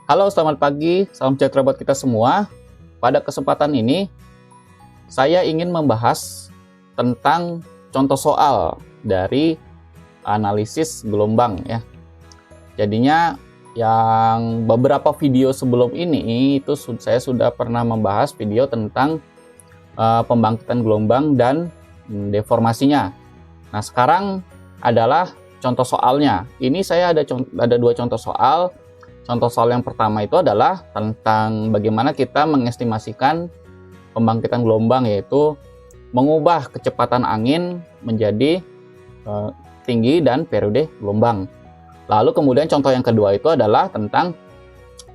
Halo, selamat pagi, salam sejahtera buat kita semua. Pada kesempatan ini, saya ingin membahas tentang contoh soal dari analisis gelombang ya. Jadinya yang beberapa video sebelum ini itu saya sudah pernah membahas video tentang pembangkitan gelombang dan deformasinya. Nah, sekarang adalah contoh soalnya. Ini saya ada dua contoh soal. Contoh soal yang pertama itu adalah tentang bagaimana kita mengestimasikan pembangkitan gelombang, yaitu mengubah kecepatan angin menjadi tinggi dan periode gelombang. Lalu kemudian contoh yang kedua itu adalah tentang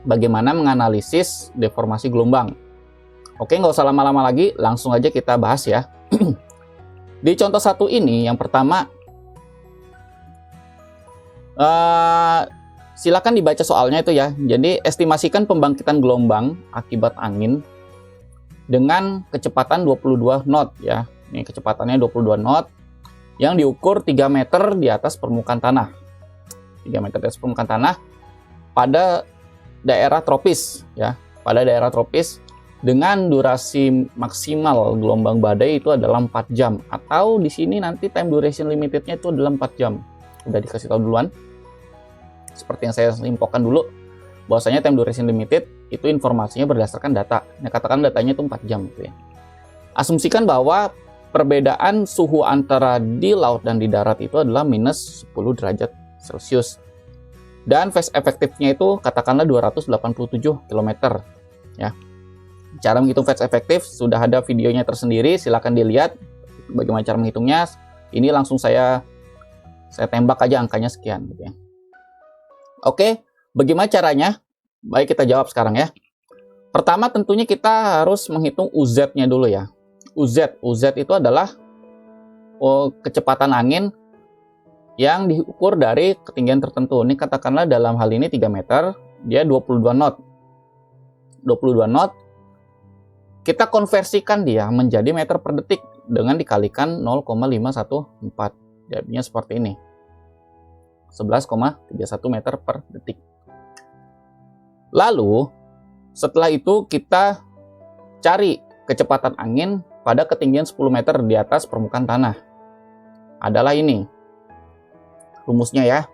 bagaimana menganalisis deformasi gelombang. Oke, nggak usah lama-lama lagi, langsung aja kita bahas ya. Di contoh satu ini, yang pertama, silakan dibaca soalnya itu ya. Jadi estimasikan pembangkitan gelombang akibat angin dengan kecepatan 22 knot ya. Ini kecepatannya 22 knot yang diukur 3 meter di atas permukaan tanah. 3 meter di atas permukaan tanah pada daerah tropis ya. Pada daerah tropis dengan durasi maksimal gelombang badai itu adalah 4 jam, atau di sini nanti time duration limitednya itu adalah 4 jam. Udah dikasih tahu duluan. Seperti yang saya infokan dulu, bahwasanya time duration limited itu informasinya berdasarkan data. Nah, katakan datanya itu 4 jam gitu ya. Asumsikan bahwa perbedaan suhu antara di laut dan di darat itu adalah minus 10 derajat Celcius. Dan phase efektifnya itu katakanlah 287 km ya. Cara menghitung phase efektif sudah ada videonya tersendiri, silakan dilihat bagaimana cara menghitungnya. Ini langsung saya tembak aja angkanya sekian gitu ya. Oke, bagaimana caranya? Baik, kita jawab sekarang ya. Pertama tentunya kita harus menghitung UZ-nya dulu ya. UZ itu adalah kecepatan angin yang diukur dari ketinggian tertentu. Ini katakanlah dalam hal ini 3 meter, dia 22 knot. 22 knot, kita konversikan dia menjadi meter per detik dengan dikalikan 0,514. Jadinya seperti ini. 11,31 meter per detik. Lalu setelah itu kita cari kecepatan angin pada ketinggian 10 meter di atas permukaan tanah. Adalah ini rumusnya ya.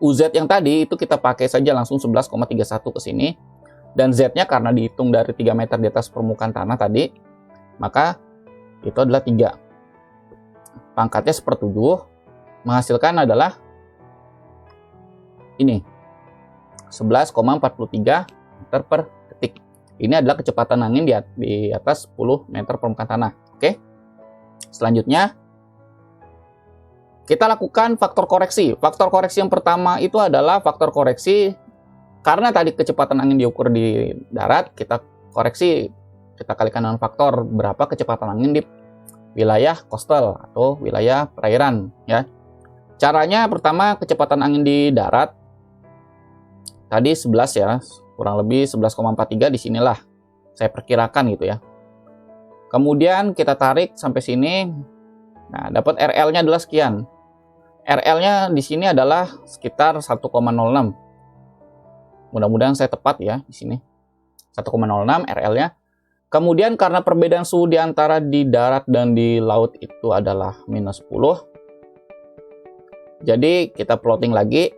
UZ yang tadi itu kita pakai saja langsung 11,31 ke sini, dan Z-nya karena dihitung dari 3 meter di atas permukaan tanah tadi, maka itu adalah 3. Pangkatnya sepertujuh, menghasilkan adalah ini 11,43 meter per detik. Ini adalah kecepatan angin di atas 10 meter permukaan tanah. Oke. Selanjutnya kita lakukan faktor koreksi. Faktor koreksi yang pertama itu adalah faktor koreksi karena tadi kecepatan angin diukur di darat, kita koreksi, kita kalikan dengan faktor berapa kecepatan angin di wilayah coastal atau wilayah perairan ya. Caranya pertama, kecepatan angin di darat tadi 11 ya, kurang lebih 11,43, di sinilah saya perkirakan gitu ya. Kemudian kita tarik sampai sini. Nah, dapat RL-nya adalah sekian. RL-nya di sini adalah sekitar 1,06. Mudah-mudahan saya tepat ya di sini. 1,06 RL-nya. Kemudian karena perbedaan suhu di antara di darat dan di laut itu adalah minus 10. Jadi kita plotting lagi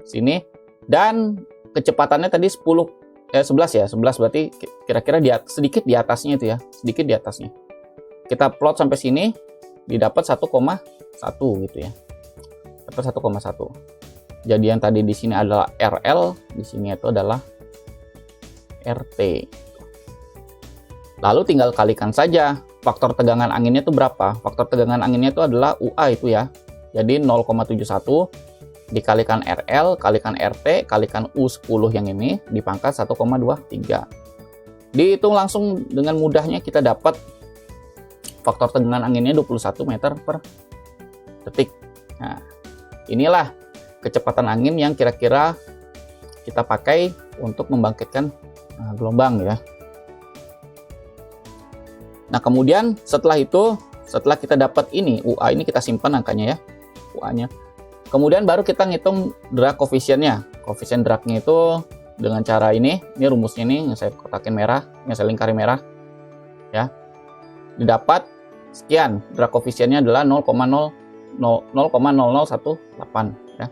sini. Dan kecepatannya tadi 11 ya, 11 berarti kira-kira sedikit di atasnya itu ya, sedikit di atasnya. Kita plot sampai sini, didapat 1,1 gitu ya. Dapat 1,1. Jadi yang tadi di sini adalah RL, di sini itu adalah RT. Lalu tinggal kalikan saja faktor tegangan anginnya itu berapa. Faktor tegangan anginnya itu adalah UA itu ya. Jadi 0,71 dikalikan RL, kalikan RT, kalikan U10 yang ini, dipangkat 1,23. Dihitung langsung dengan mudahnya kita dapat faktor tegangan anginnya 21 meter per detik. Nah, inilah kecepatan angin yang kira-kira kita pakai untuk membangkitkan gelombang ya. Nah, kemudian setelah itu, setelah kita dapat ini, UA ini kita simpan angkanya ya, UA-nya. Kemudian baru kita ngitung drag koefisiennya. Koefisien dragnya itu dengan cara ini rumusnya ini yang saya kotakin merah, yang saya lingkari merah ya. Didapat sekian, drag koefisiennya adalah 0,0018 ya.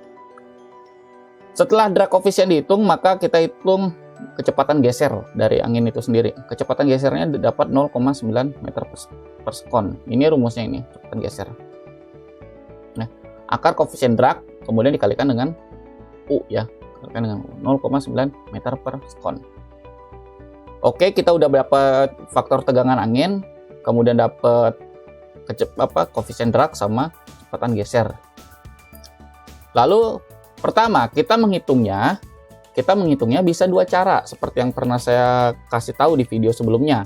Setelah drag koefisien dihitung, maka kita hitung kecepatan geser dari angin itu sendiri. Kecepatan gesernya dapat 0,9 meter per sekon. Ini rumusnya ini, kecepatan geser. Nah, akar koefisien drag kemudian dikalikan dengan U ya. Dikalikan dengan 0,9 meter per sekon. Oke, kita udah dapat faktor tegangan angin, kemudian dapat koefisien drag sama kecepatan geser. Lalu pertama kita menghitungnya bisa dua cara seperti yang pernah saya kasih tahu di video sebelumnya.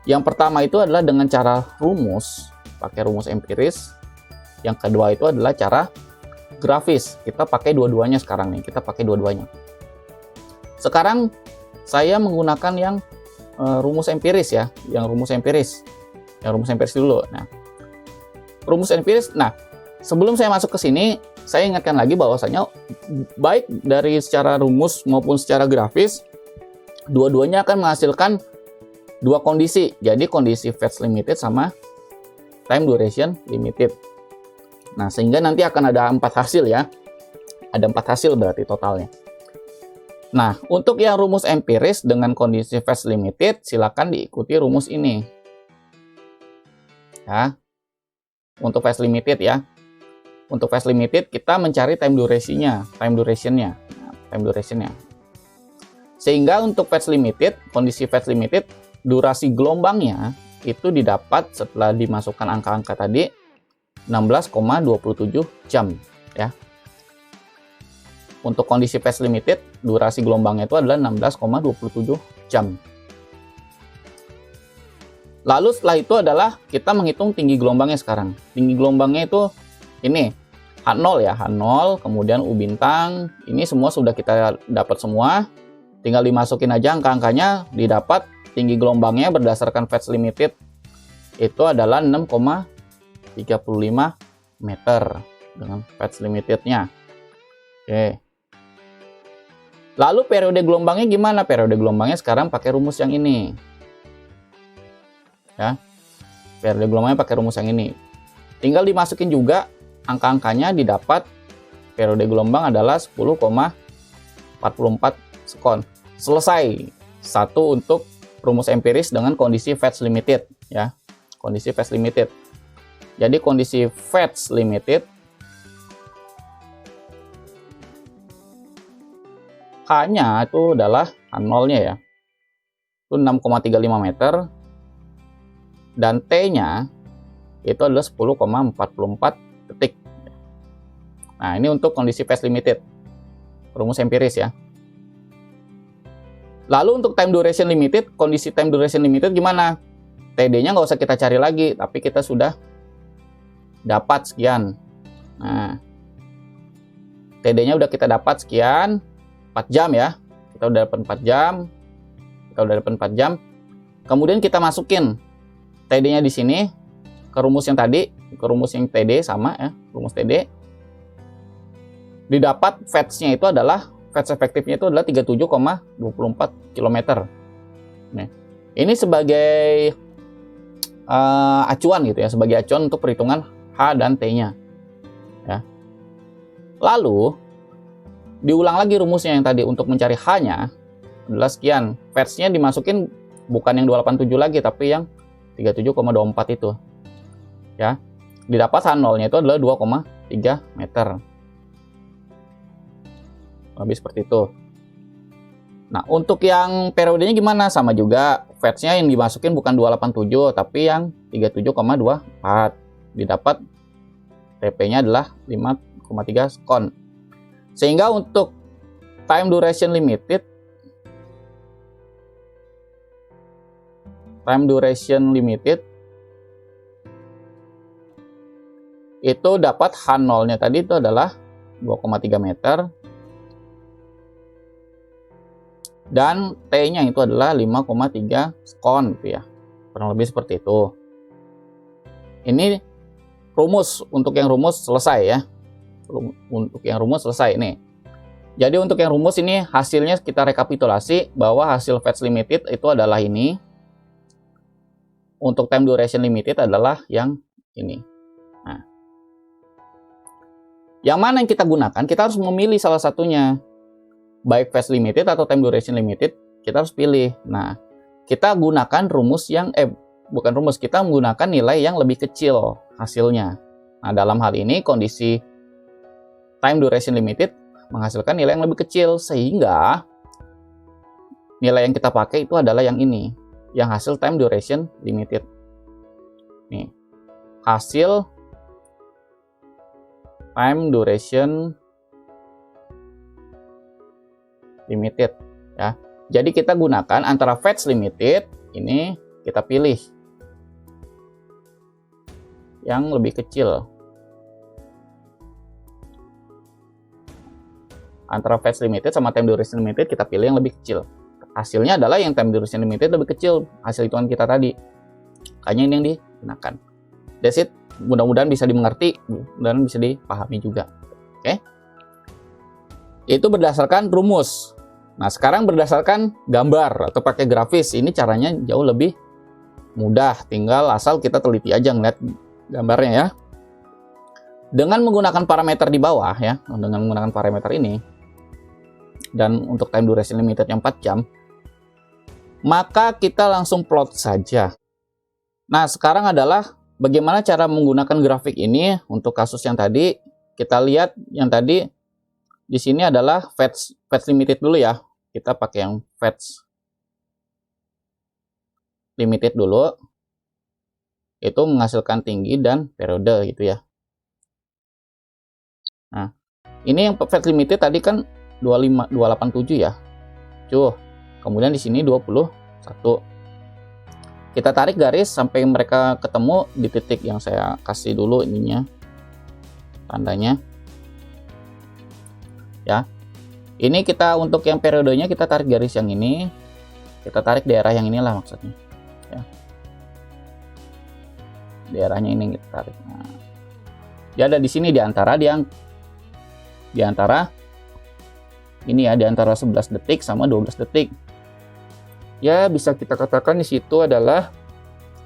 Yang pertama itu adalah dengan cara rumus, pakai rumus empiris. Yang kedua itu adalah cara grafis. Kita pakai dua-duanya sekarang nih, kita pakai dua-duanya. Sekarang saya menggunakan yang rumus empiris ya, yang rumus empiris dulu. Nah, rumus empiris. Nah, sebelum saya masuk ke sini, saya ingatkan lagi bahwasanya baik dari secara rumus maupun secara grafis, dua-duanya akan menghasilkan dua kondisi. Jadi kondisi phase limited sama time duration limited. Nah, sehingga nanti akan ada 4 hasil ya. Ada 4 hasil berarti totalnya. Nah, untuk yang rumus empiris dengan kondisi phase limited, silakan diikuti rumus ini. Ya. Untuk phase limited ya. Untuk phase limited kita mencari time duration-nya. Sehingga untuk phase limited, kondisi phase limited, durasi gelombangnya itu didapat setelah dimasukkan angka-angka tadi 16,27 jam ya. Untuk kondisi phase limited, durasi gelombangnya itu adalah 16,27 jam. Lalu setelah itu adalah kita menghitung tinggi gelombangnya sekarang. Tinggi gelombangnya itu ini H0 ya, H0, kemudian U bintang. Ini semua sudah kita dapat semua. Tinggal dimasukin aja angka-angkanya, didapat tinggi gelombangnya berdasarkan phase limited itu adalah 6,35 meter dengan phase limitednya. Oke. Lalu periode gelombangnya gimana? Periode gelombangnya sekarang pakai rumus yang ini. Ya. Periode gelombangnya pakai rumus yang ini. Tinggal dimasukin juga angka-angkanya, didapat periode gelombang adalah 10,44 sekon. Selesai. Satu untuk rumus empiris dengan kondisi phase limited ya. Kondisi phase limited. Jadi kondisi phase limited H-nya itu adalah H0-nya ya. Itu 6,35 meter. Dan T-nya itu adalah 10,44 detik. Nah, ini untuk kondisi phase limited. Rumus empiris ya. Lalu untuk time duration limited, kondisi time duration limited gimana? TD-nya nggak usah kita cari lagi, tapi kita sudah dapat sekian. Nah, TD-nya udah kita dapat sekian, 4 jam ya. Kita udah dapat 4 jam. Kemudian kita masukin TD-nya di sini ke rumus yang tadi, ke rumus yang TD sama ya, rumus TD. Didapat phase-nya itu adalah phase efektifnya itu adalah 37,24 km. Nah, ini sebagai acuan gitu ya, sebagai acuan untuk perhitungan H dan T-nya. Ya. Lalu diulang lagi rumusnya yang tadi untuk mencari H-nya adalah sekian. Phase-nya dimasukin bukan yang 287 lagi tapi yang 37,24 itu. Ya. Didapat H0-nya itu adalah 2,3 meter. Lebih seperti itu. Nah, untuk yang periodenya gimana? Sama juga, phase-nya yang dimasukin bukan 287, tapi yang 37,24. Didapat TP-nya adalah 5,3 sekon. Sehingga untuk time duration limited, itu dapat H0-nya tadi itu adalah 2,3 meter. Dan T-nya itu adalah 5,3 sekon gitu ya. Kurang lebih seperti itu. Ini rumus, untuk yang rumus selesai ya. Untuk yang rumus selesai nih. Jadi untuk yang rumus ini hasilnya kita rekapitulasi bahwa hasil fetch limited itu adalah ini. Untuk time duration limited adalah yang ini. Nah, yang mana yang kita gunakan? Kita harus memilih salah satunya. Baik fetch limited atau time duration limited, kita harus pilih. Nah, kita gunakan rumus yang bukan rumus, kita menggunakan nilai yang lebih kecil hasilnya. Nah, dalam hal ini kondisi time duration limited menghasilkan nilai yang lebih kecil, sehingga nilai yang kita pakai itu adalah yang ini, yang hasil time duration limited. Nih, hasil time duration limited ya. Jadi kita gunakan antara fetch limited, ini kita pilih yang lebih kecil. Antara fetch limited sama time duration limited kita pilih yang lebih kecil. Hasilnya adalah yang time duration limited lebih kecil, hasil hitungan kita tadi. Makanya ini yang digunakan. That's it. Mudah-mudahan bisa dimengerti dan bisa dipahami juga. Oke. Itu berdasarkan rumus. Nah, sekarang berdasarkan gambar atau pakai grafis. Ini caranya jauh lebih mudah. Tinggal asal kita teliti aja ngeliat gambarnya ya. Dengan menggunakan parameter di bawah ya, dengan menggunakan parameter ini, dan untuk time duration limited yang 4 jam, maka kita langsung plot saja. Nah, sekarang adalah bagaimana cara menggunakan grafik ini untuk kasus yang tadi. Kita lihat yang tadi di sini adalah fetch limited dulu ya. Kita pakai yang fetch limited dulu. Itu menghasilkan tinggi dan periode gitu ya. Nah, ini yang fetch limited tadi kan 287 ya. Kemudian di sini 21. Kita tarik garis sampai mereka ketemu di titik yang saya kasih dulu ininya. Tandanya. Ya. Ini kita untuk yang periodenya kita tarik garis yang ini. Kita tarik daerah yang inilah maksudnya. Ya. Daerahnya ini kita tarik. Nah. Dia ada di sini di antara ini ya, di antara 11 detik sama 12 detik. Ya, bisa kita katakan di situ adalah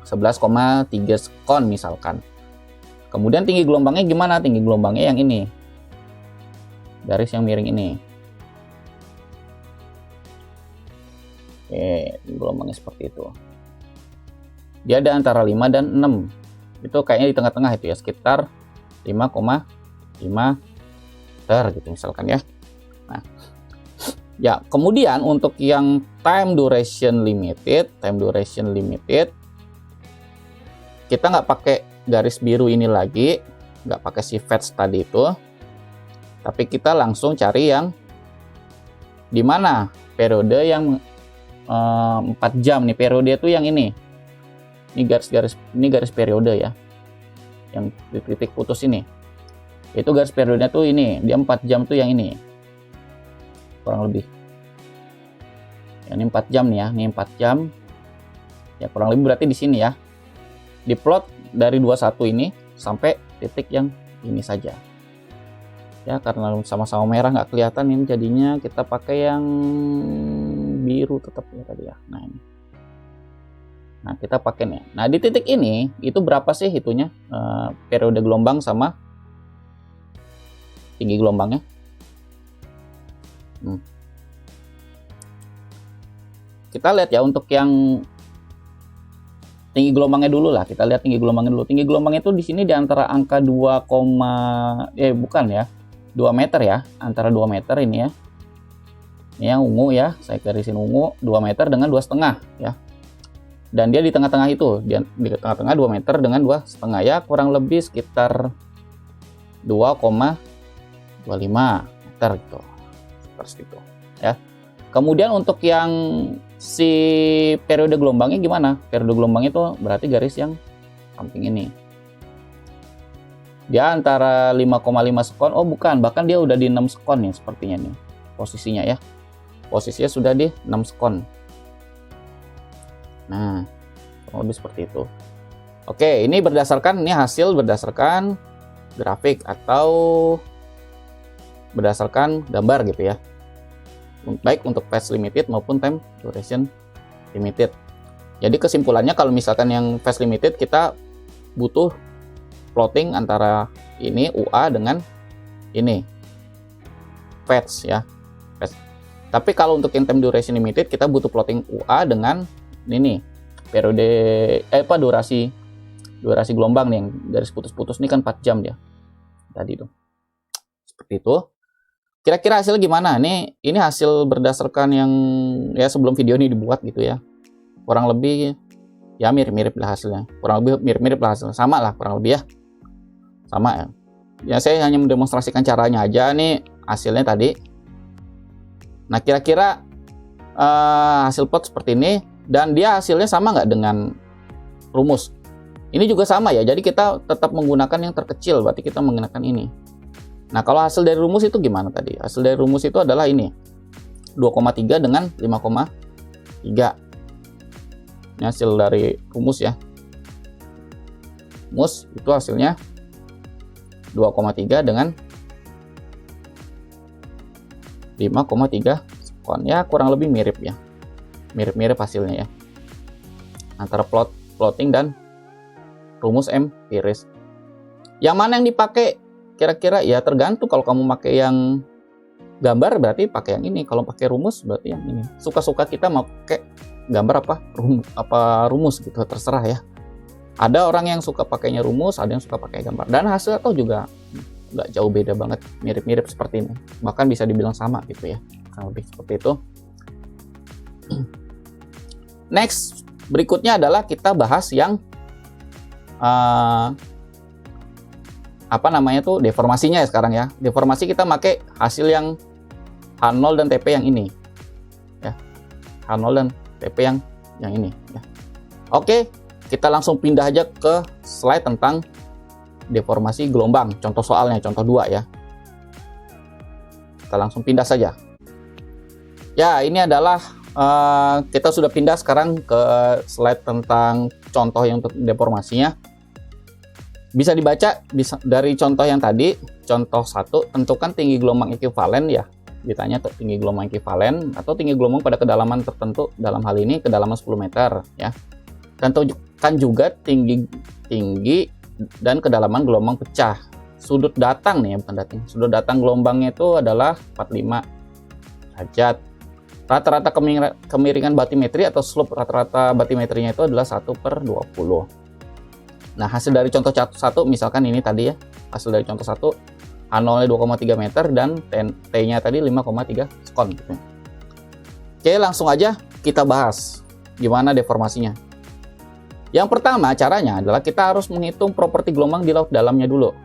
11,3 sekon misalkan. Kemudian tinggi gelombangnya gimana? Tinggi gelombangnya yang ini. Garis yang miring ini. Oke, gelombangnya seperti itu. Dia ada antara 5 dan 6. Itu kayaknya di tengah-tengah itu ya, sekitar 5,5 meter gitu misalkan ya. Nah, ya kemudian untuk yang time duration limited, kita nggak pakai garis biru ini lagi, nggak pakai si fetch tadi itu, tapi kita langsung cari yang di mana periode yang 4 jam nih. Periode itu yang ini garis periode ya, yang titik putus ini. Itu garis periodenya tuh ini, dia 4 jam tuh yang ini. Kurang lebih. Ya, ini 4 jam nih ya, ini 4 jam. Ya kurang lebih berarti di sini ya. Diplot dari 21 ini sampai titik yang ini saja. Ya karena sama-sama merah nggak kelihatan ini jadinya kita pakai yang biru tetap ya tadi ya. Nah ini. Nah kita pakai nih. Nah di titik ini itu berapa sih itunya periode gelombang sama tinggi gelombangnya? Kita lihat ya untuk yang tinggi gelombangnya dulu lah. Kita lihat tinggi gelombangnya dulu. Tinggi gelombangnya itu di sini di antara angka 2, bukan ya. 2 meter ya, antara 2 meter ini ya. Ini yang ungu ya, saya garisin ungu, 2 meter dengan 2,5 ya. Dan dia di tengah-tengah itu, di tengah-tengah 2 meter dengan 2,5 ya, kurang lebih sekitar 2,25 meter gitu. Seperti itu ya. Kemudian untuk yang si periode gelombangnya gimana? Periode gelombangnya itu berarti garis yang samping ini. Dia antara 5,5 sekon. Oh bukan, bahkan dia udah di 6 sekon nih sepertinya nih posisinya ya. Posisinya sudah di 6 sekon. Nah, kurang lebih seperti itu. Oke, ini hasil berdasarkan grafik atau berdasarkan gambar gitu ya, baik untuk phase limited maupun time duration limited. Jadi kesimpulannya kalau misalkan yang phase limited kita butuh plotting antara ini UA dengan ini phase ya. Tapi kalau untuk yang time duration limited kita butuh plotting UA dengan ini periode durasi gelombang nih, yang garis putus-putus ini kan 4 jam dia tadi tuh. Seperti itu. Kira-kira hasil gimana? Ini hasil berdasarkan yang ya sebelum video ini dibuat gitu ya. Kurang lebih ya mirip-mirip lah hasilnya. Kurang lebih mirip-mirip lah hasilnya. Sama lah kurang lebih ya. Sama ya. Ya saya hanya mendemonstrasikan caranya aja nih hasilnya tadi. Nah kira-kira hasil plot seperti ini, dan dia hasilnya sama nggak dengan rumus? Ini juga sama ya, jadi kita tetap menggunakan yang terkecil, berarti kita menggunakan ini. Nah kalau hasil dari rumus itu gimana tadi? Hasil dari rumus itu adalah ini 2,3 dengan 5,3. Ini hasil dari rumus ya. Rumus itu hasilnya 2,3 dengan 5,3 sekon. Ya kurang lebih mirip ya. Mirip-mirip hasilnya ya. Antara plotting dan rumus empiris. Yang mana yang dipakai? Kira-kira ya tergantung. Kalau kamu pakai yang gambar berarti pakai yang ini. Kalau pakai rumus berarti yang ini. Suka-suka kita mau pakai gambar apa rumus gitu, terserah ya. Ada orang yang suka pakainya rumus, ada yang suka pakai gambar. Dan hasil atau juga nggak jauh beda banget, mirip-mirip seperti ini. Bahkan bisa dibilang sama gitu ya. Kurang lebih seperti itu. Next, berikutnya adalah kita bahas yang apa namanya tuh deformasinya ya sekarang ya. Deformasi kita pakai hasil yang H0 dan TP yang ini ya. H0 dan TP yang ini ya. Oke, kita langsung pindah aja ke slide tentang deformasi gelombang. Contoh soalnya, contoh 2 ya. Kita langsung pindah saja. Ya, ini adalah kita sudah pindah sekarang ke slide tentang contoh yang deformasinya. Bisa dibaca dari contoh yang tadi, contoh 1, tentukan tinggi gelombang ekuivalen ya. Ditanya tuh tinggi gelombang ekuivalen atau tinggi gelombang pada kedalaman tertentu, dalam hal ini kedalaman 10 meter ya. Tentukan juga tinggi dan kedalaman gelombang pecah. Sudut datang nih ya, bukan dating. Sudut datang gelombangnya itu adalah 45 derajat. Rata-rata kemiringan batimetri atau slope rata-rata batimetrinya itu adalah 1/20. Nah, hasil dari contoh 1 misalkan ini tadi ya. Hasil dari contoh 1 H0-nya 2,3 meter dan T-nya tadi 5,3 sekon gitu. Oke, langsung aja kita bahas gimana deformasinya. Yang pertama caranya adalah kita harus menghitung properti gelombang di laut dalamnya dulu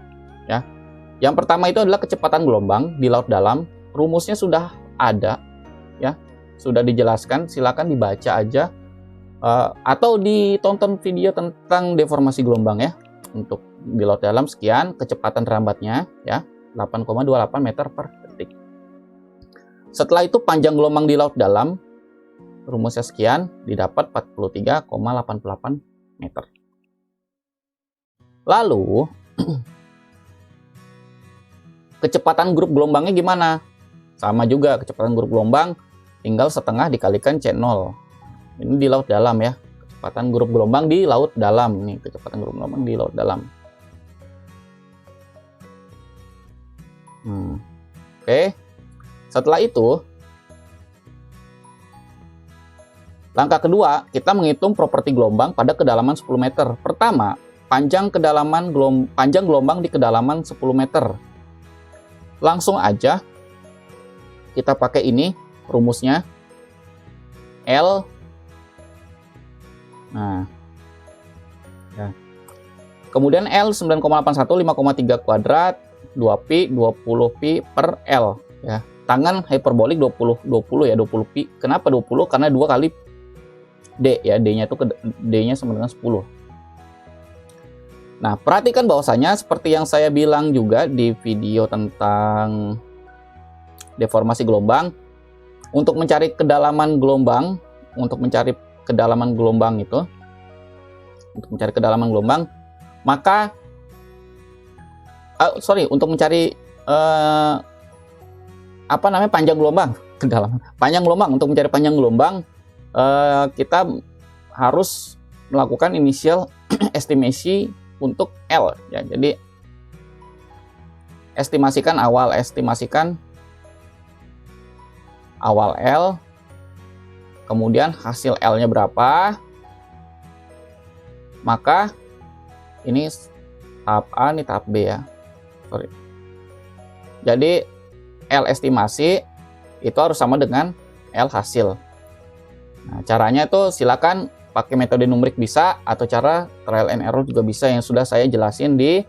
ya. Yang pertama itu adalah kecepatan gelombang di laut dalam. Rumusnya sudah ada ya, sudah dijelaskan, silakan dibaca aja atau ditonton video tentang deformasi gelombang ya. Untuk di laut dalam sekian, kecepatan rambatnya ya 8,28 meter per detik. Setelah itu panjang gelombang di laut dalam, rumusnya sekian, didapat 43,88 meter. Lalu kecepatan grup gelombangnya gimana? Sama juga, kecepatan grup gelombang tinggal setengah dikalikan C0. Ini di laut dalam ya. Kecepatan grup gelombang di laut dalam. Ini kecepatan grup gelombang di laut dalam. Oke. Setelah itu, langkah kedua, kita menghitung properti gelombang pada kedalaman 10 meter. Pertama, panjang gelombang di kedalaman 10 meter. Langsung aja kita pakai ini rumusnya L. Nah, ya. Kemudian L 9,81 5,3 kuadrat 2pi 20pi per L ya. Tangan hiperbolik 20 ya, 20pi. Kenapa 20? Karena 2 kali D ya, D-nya itu D-nya sama dengan 10. Nah, perhatikan bahwasanya seperti yang saya bilang juga di video tentang deformasi gelombang, untuk mencari kedalaman gelombang, maka untuk mencari panjang gelombang, kedalaman panjang gelombang. Untuk mencari panjang gelombang kita harus melakukan initial estimasi untuk L ya. Jadi estimasikan awal L, kemudian hasil L-nya berapa, maka ini tahap A, ini tahap B ya. Jadi L estimasi itu harus sama dengan L hasil. Nah, caranya itu silakan pakai metode numerik bisa, atau cara trial and error juga bisa, yang sudah saya jelasin di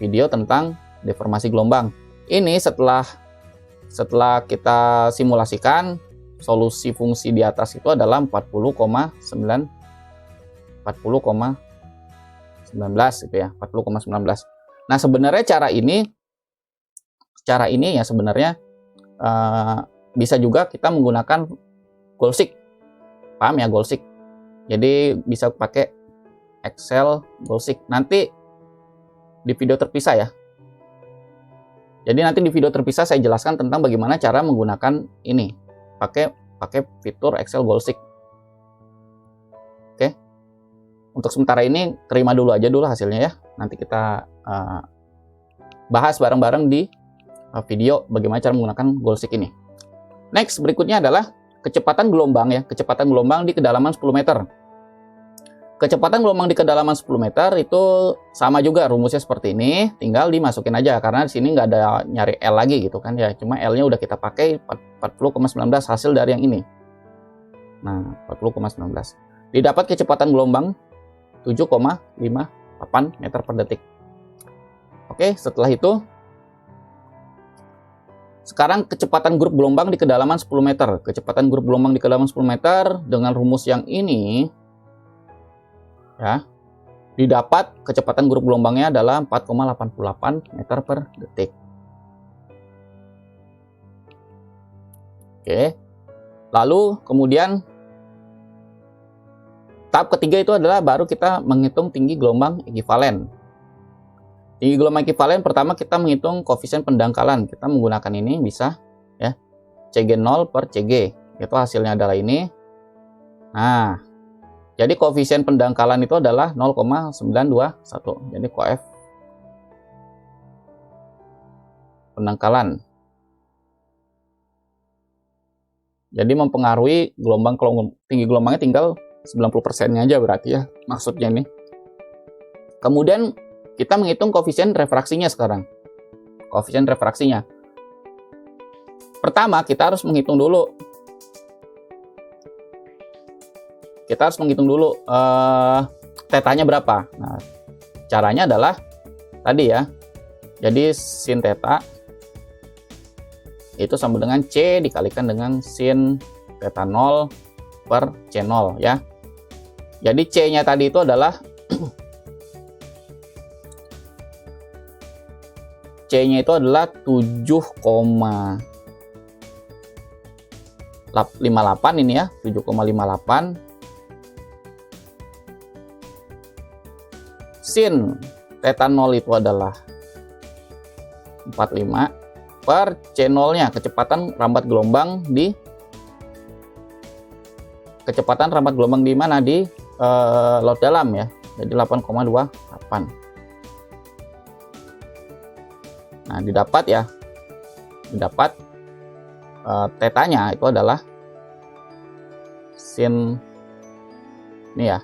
video tentang deformasi gelombang. Ini setelah kita simulasikan, solusi fungsi di atas itu adalah 40,19 itu ya, 40,19. Nah, sebenarnya cara ini ya sebenarnya bisa juga kita menggunakan Goalseek. Paham ya Goalseek? Jadi bisa pakai Excel Goalseek. Nanti di video terpisah ya. Jadi nanti di video terpisah saya jelaskan tentang bagaimana cara menggunakan ini. Pakai fitur Excel Goalseek. Oke. Untuk sementara ini terima dulu hasilnya ya. Nanti kita bahas bareng-bareng di video bagaimana cara menggunakan Goalseek ini. Next, berikutnya adalah kecepatan gelombang ya. Kecepatan gelombang di kedalaman 10 meter. Kecepatan gelombang di kedalaman 10 meter itu sama juga rumusnya seperti ini, tinggal dimasukin aja karena di sini nggak ada nyari L lagi gitu kan ya. Cuma L-nya udah kita pakai 40,19 hasil dari yang ini. Nah, 40,19. Didapat kecepatan gelombang 7,58 meter per detik. Oke, setelah itu sekarang kecepatan grup gelombang di kedalaman 10 meter. Kecepatan grup gelombang di kedalaman 10 meter dengan rumus yang ini ya, didapat kecepatan grup gelombangnya adalah 4,88 meter per detik. Oke. Lalu kemudian tahap ketiga itu adalah baru kita menghitung tinggi gelombang ekivalen. Tinggi gelombang ekivalen pertama kita menghitung koefisien pendangkalan. Kita menggunakan ini bisa ya. CG0 per CG. Itu hasilnya adalah ini. Nah, jadi koefisien pendangkalan itu adalah 0,921. Jadi koef pendangkalan. Jadi mempengaruhi gelombang, kalau tinggi gelombangnya tinggal 90%-nya aja berarti ya maksudnya ini. Kemudian kita menghitung koefisien refraksinya sekarang. Koefisien refraksinya. Pertama kita harus menghitung dulu. Tetanya berapa. Nah, caranya adalah tadi ya. Jadi sin theta itu sama dengan C dikalikan dengan sin theta 0 per C0 ya. Jadi C-nya tadi itu adalah C-nya itu adalah 7,58 ini ya, 7,58. Sin theta 0 itu adalah 45 per C0-nya, kecepatan rambat gelombang di mana? Di laut dalam ya. Jadi 8,28. Nah, didapat tetanya itu adalah sin ini ya.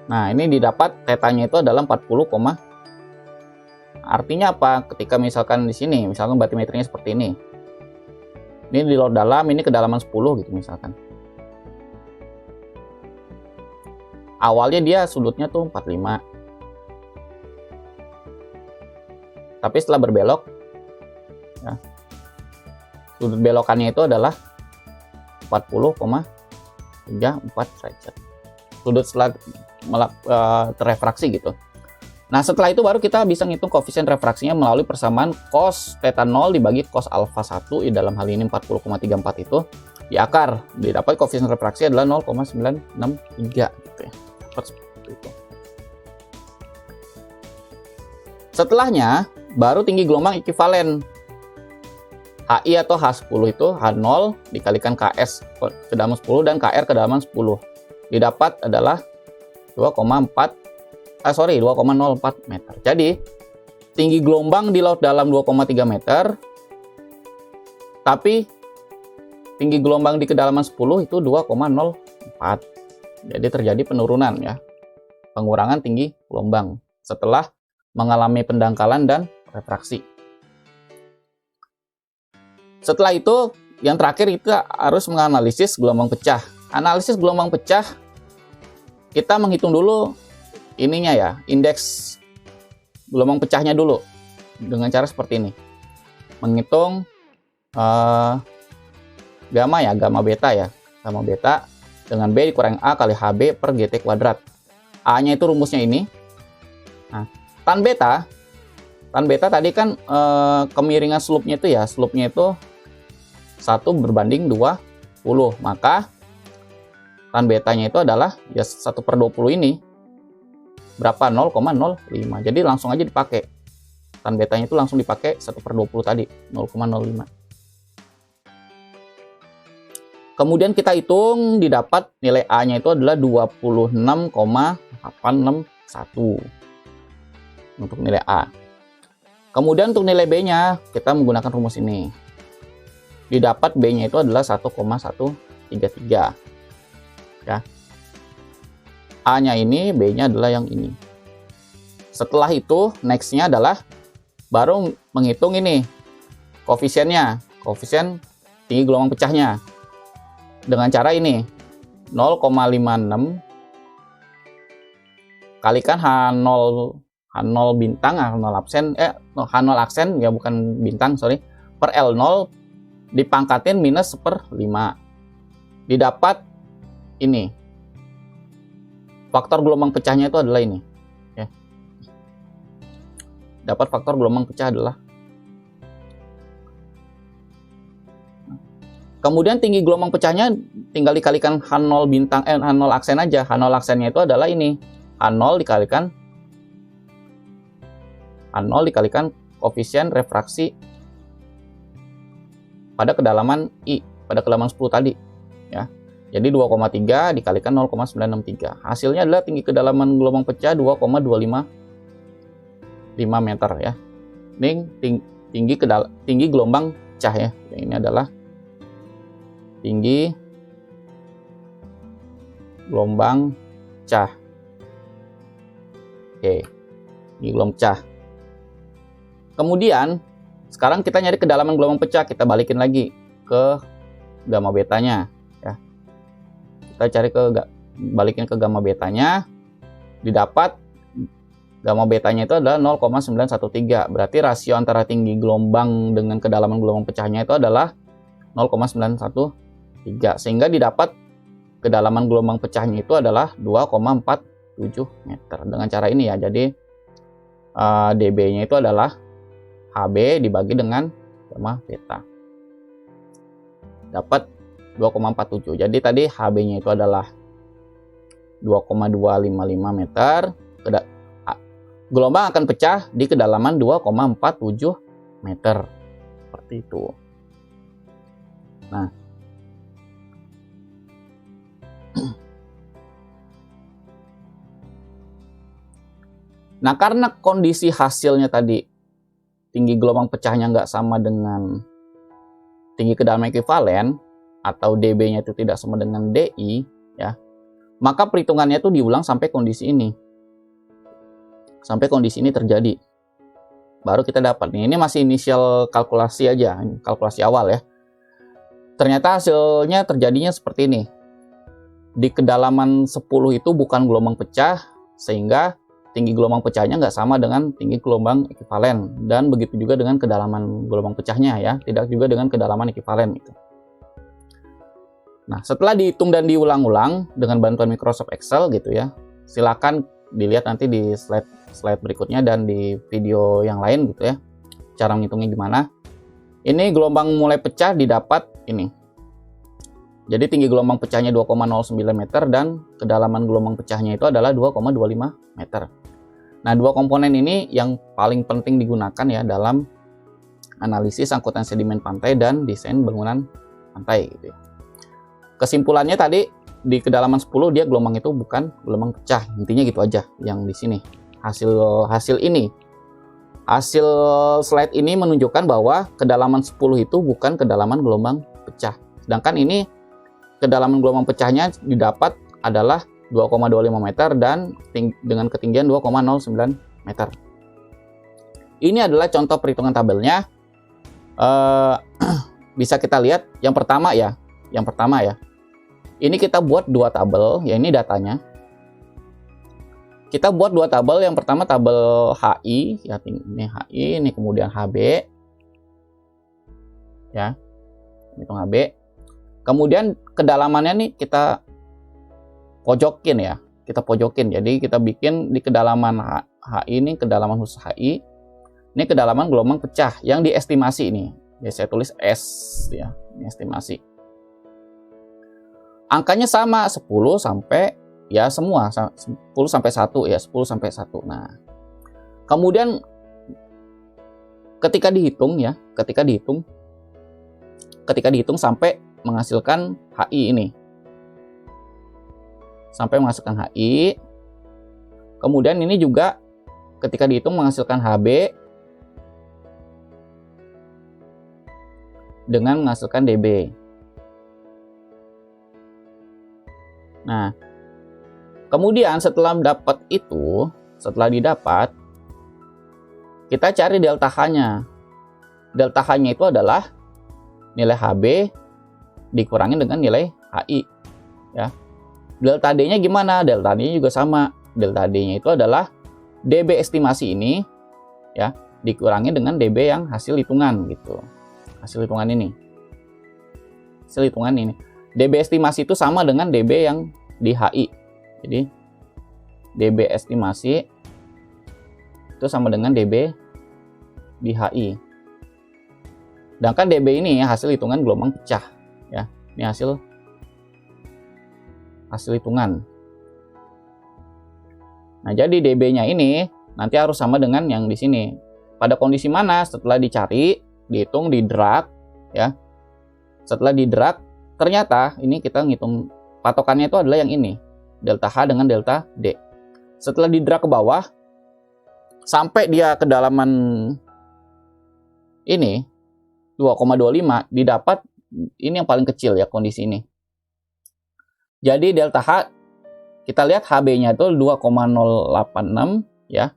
Nah, ini didapat tetanya itu adalah 40, artinya apa? Ketika misalkan di sini, misalkan batimeternya seperti ini. Ini di laut dalam, ini kedalaman 10 gitu misalkan. Awalnya dia sudutnya tuh 45. Tapi setelah berbelok ya, sudut belokannya itu adalah 40,34 derajat. Sudut setelah terrefraksi gitu. Nah, setelah itu baru kita bisa ngitung koefisien refraksinya melalui persamaan cos theta 0 dibagi cos alfa 1, dalam hal ini 40,34 itu di akar. Didapat koefisien refraksi adalah 0,963 gitu ya. Seperti itu. Setelahnya, baru tinggi gelombang ekuivalen. HI atau H10 itu H0 dikalikan KS kedalaman 10 dan KR kedalaman 10. Didapat adalah 2,04 meter. Jadi, tinggi gelombang di laut dalam 2,3 meter, tapi tinggi gelombang di kedalaman 10 itu 2,04. Jadi terjadi penurunan ya. Pengurangan tinggi gelombang setelah mengalami pendangkalan dan refraksi. Setelah itu, yang terakhir kita harus menganalisis gelombang pecah. Analisis gelombang pecah, kita menghitung dulu ininya ya, indeks gelombang pecahnya dulu dengan cara seperti ini. Menghitung gamma beta ya, gamma beta dengan B dikurangi A kali HB per GT kuadrat. A-nya itu rumusnya ini. Nah, tan beta tadi kan kemiringan slope-nya itu ya, slope-nya itu 1 berbanding 20. Maka tan betanya itu adalah ya 1/20 ini. Berapa? 0,05. Jadi langsung aja dipakai. Tan betanya itu langsung dipakai 1/20 tadi, 0,05. Kemudian kita hitung, didapat nilai A-nya itu adalah 26,861 untuk nilai A. Kemudian untuk nilai B-nya, kita menggunakan rumus ini. Didapat B-nya itu adalah 1,133. Ya. A-nya ini, B-nya adalah yang ini. Setelah itu, next-nya adalah baru menghitung ini, koefisiennya, koefisien tinggi gelombang pecahnya. Dengan cara ini, 0,56 kalikan H0 bintang, H0 aksen, ya bukan bintang, sorry, per L0 dipangkatin minus 1/5. Didapat ini. Faktor gelombang pecahnya itu adalah ini. Ya. Dapat faktor gelombang pecah adalah. Kemudian tinggi gelombang pecahnya tinggal dikalikan H0 bintang, H0 aksen aja. H0 aksennya itu adalah ini. H0 dikalikan koefisien refraksi pada kedalaman I, pada kedalaman 10 tadi. Ya. Jadi 2,3 dikalikan 0,963. Hasilnya adalah tinggi kedalaman gelombang pecah 2,255 meter ya. Ini tinggi gelombang pecah ya. Ini adalah tinggi gelombang pecah. Oke, tinggi gelombang pecah. Kemudian sekarang kita nyari kedalaman gelombang pecah, kita balikin lagi ke gamma betanya ya. Kita balikin ke gamma betanya, didapat gamma betanya itu adalah 0,913. Berarti rasio antara tinggi gelombang dengan kedalaman gelombang pecahnya itu adalah 0,913. Sehingga didapat kedalaman gelombang pecahnya itu adalah 2,47 meter. Dengan cara ini ya, jadi dB-nya itu adalah HB dibagi dengan gamma beta. Dapat 2,47. Jadi tadi HB-nya itu adalah 2,255 meter. Gelombang akan pecah di kedalaman 2,47 meter. Seperti itu. Nah, karena kondisi hasilnya tadi tinggi gelombang pecahnya nggak sama dengan tinggi kedalaman ekuivalen atau dB-nya itu tidak sama dengan DI, ya, maka perhitungannya itu diulang sampai kondisi ini. Sampai kondisi ini terjadi. Baru kita dapat nih. Ini masih inisial kalkulasi aja, kalkulasi awal ya. Ternyata hasilnya terjadinya seperti ini. Di kedalaman 10 itu bukan gelombang pecah, sehingga tinggi gelombang pecahnya nggak sama dengan tinggi gelombang ekuivalen. Dan begitu juga dengan kedalaman gelombang pecahnya ya, tidak juga dengan kedalaman ekuivalen gitu. Nah, setelah dihitung dan diulang-ulang dengan bantuan Microsoft Excel gitu ya, silakan dilihat nanti di slide berikutnya dan di video yang lain gitu ya, cara menghitungnya gimana. Ini gelombang mulai pecah didapat ini. Jadi tinggi gelombang pecahnya 2,09 meter dan kedalaman gelombang pecahnya itu adalah 2,25 meter. Nah, dua komponen ini yang paling penting digunakan ya dalam analisis angkutan sedimen pantai dan desain bangunan pantai gitu ya. Kesimpulannya tadi di kedalaman 10 dia gelombang itu bukan gelombang pecah. Intinya gitu aja yang di sini. Hasil slide ini menunjukkan bahwa kedalaman 10 itu bukan kedalaman gelombang pecah. Sedangkan ini kedalaman gelombang pecahnya didapat adalah 2,25 meter dan dengan ketinggian 2,09 meter. Ini adalah contoh perhitungan tabelnya. Bisa kita lihat yang pertama ya. Ini kita buat dua tabel, ya ini datanya. Kita buat dua tabel. Yang pertama tabel HI, ya ini HI, ini kemudian HB. Ya. Hitung HB. Kemudian kedalamannya nih kita pojokin ya. Jadi kita bikin di kedalaman HI ini, kedalaman khusus HI. Ini kedalaman gelombang pecah yang diestimasi ini. Ya saya tulis S ya, ini estimasi. Angkanya sama 10 sampai ya semua 10 sampai 1 ya, 10 sampai 1. Nah, kemudian ketika dihitung sampai menghasilkan HI ini. Sampai menghasilkan HI. Kemudian ini juga ketika dihitung menghasilkan HB dengan menghasilkan DB. Nah, kemudian setelah didapat, kita cari delta H-nya. Delta H-nya itu adalah nilai HB dikurangi dengan nilai HI. Ya. Delta D-nya gimana? Delta D-nya juga sama. Delta D-nya itu adalah DB estimasi ini ya, dikurangi dengan DB yang hasil hitungan gitu. Hasil hitungan ini. DB estimasi itu sama dengan DB yang di HI. Jadi DB estimasi itu sama dengan DB di HI. Sedangkan DB ini hasil hitungan gelombang pecah ya. Ini hasil hitungan. Nah, jadi DB-nya ini nanti harus sama dengan yang di sini. Pada kondisi mana? Setelah dicari, dihitung, di-drag ya. Setelah di-drag, ternyata ini kita ngitung patokannya itu adalah yang ini, delta H dengan delta D. Setelah di-drag ke bawah sampai dia kedalaman ini 2,25, didapat ini yang paling kecil ya kondisi ini. Jadi delta H kita lihat HB-nya itu 2,086 ya.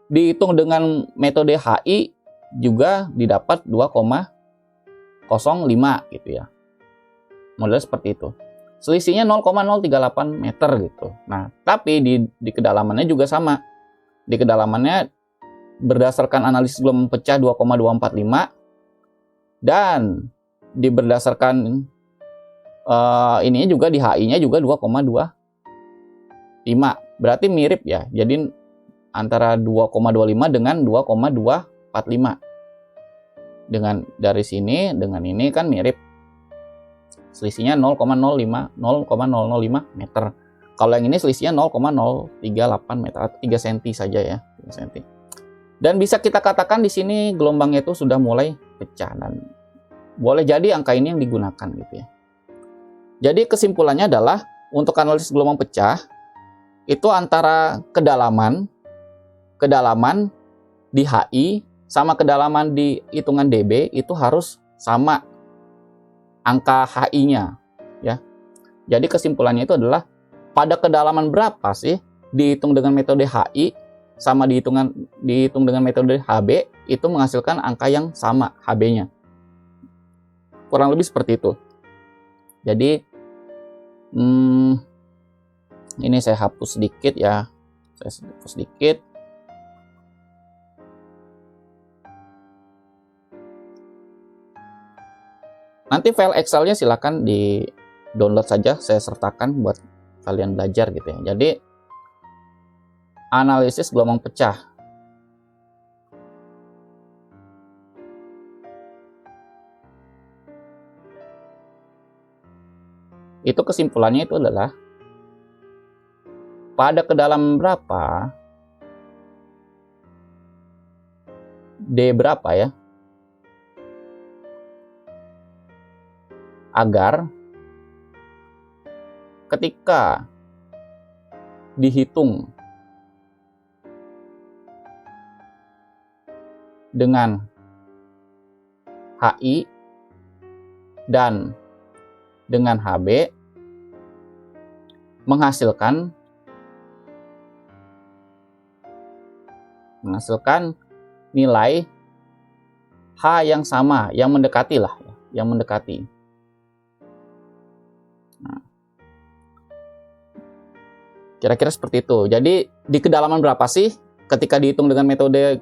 Dihitung dengan metode HI juga didapat 2,05 gitu ya. Model seperti itu. Selisihnya 0,038 meter gitu. Nah, tapi di kedalamannya juga sama. Di kedalamannya berdasarkan analisis gelombang pecah 2,245 dan berdasarkan ininya juga di HI-nya juga 2,25. Berarti mirip ya. Jadi antara 2,25 dengan 2,245. Dengan dari sini dengan ini kan mirip. Selisihnya 0,005 meter. Kalau yang ini selisihnya 0,038 meter atau 3 cm saja ya, 3 cm. Dan bisa kita katakan di sini gelombangnya itu sudah mulai pecah dan boleh jadi angka ini yang digunakan gitu ya. Jadi kesimpulannya adalah untuk analisis gelombang pecah itu antara kedalaman di HI sama kedalaman di hitungan DB itu harus sama angka HI-nya ya. Jadi kesimpulannya itu adalah pada kedalaman berapa sih dihitung dengan metode HI sama dihitung dengan metode HB itu menghasilkan angka yang sama HB-nya. Kurang lebih seperti itu. Jadi ini saya hapus sedikit ya. Saya hapus sedikit. Nanti file Excel-nya silakan di-download saja, saya sertakan buat kalian belajar gitu ya. Jadi analisis gelombang pecah. Itu kesimpulannya itu adalah pada kedalaman berapa D berapa ya, agar ketika dihitung dengan HI dan dengan HB menghasilkan nilai H yang sama, yang mendekati lah, yang mendekati. Nah, kira-kira seperti itu. Jadi di kedalaman berapa sih ketika dihitung dengan metode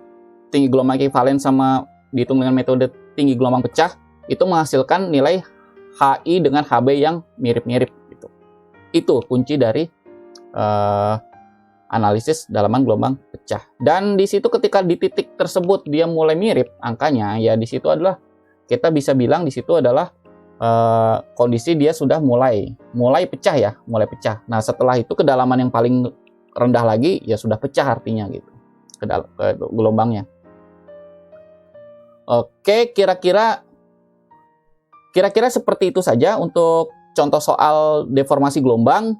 tinggi gelombang ekuivalen sama dihitung dengan metode tinggi gelombang pecah, itu menghasilkan nilai HI dengan HB yang mirip-mirip gitu. Itu kunci dari analisis dalaman gelombang pecah. Dan di situ ketika di titik tersebut dia mulai mirip angkanya, ya di situ adalah kita bisa bilang di situ adalah kondisi dia sudah mulai pecah ya, mulai pecah. Nah, setelah itu kedalaman yang paling rendah lagi ya sudah pecah artinya gitu. Ke gelombangnya. Oke, kira-kira seperti itu saja untuk contoh soal deformasi gelombang.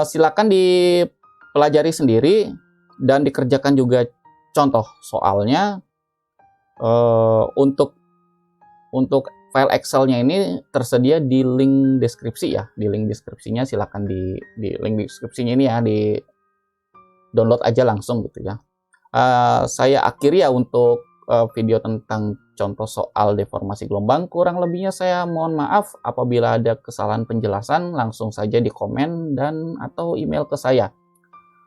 Silakan dipelajari sendiri dan dikerjakan juga contoh soalnya. Untuk file Excel-nya ini tersedia di link deskripsi ya. Di link deskripsinya silakan di link deskripsinya ini ya, di download aja langsung gitu ya. Saya akhiri ya untuk video tentang contoh soal deformasi gelombang. Kurang lebihnya saya mohon maaf. Apabila ada kesalahan penjelasan, langsung saja di komen dan atau email ke saya.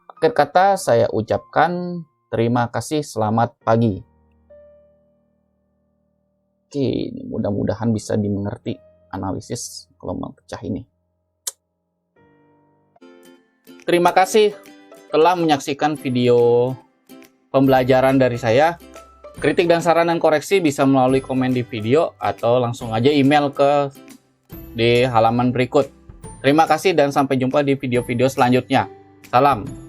Akhir kata saya ucapkan terima kasih, selamat pagi. Oke, mudah-mudahan bisa dimengerti analisis gelombang pecah ini. Terima kasih telah menyaksikan video pembelajaran dari saya. Kritik dan saran dan koreksi bisa melalui komen di video atau langsung aja email di halaman berikut. Terima kasih dan sampai jumpa di video-video selanjutnya. Salam.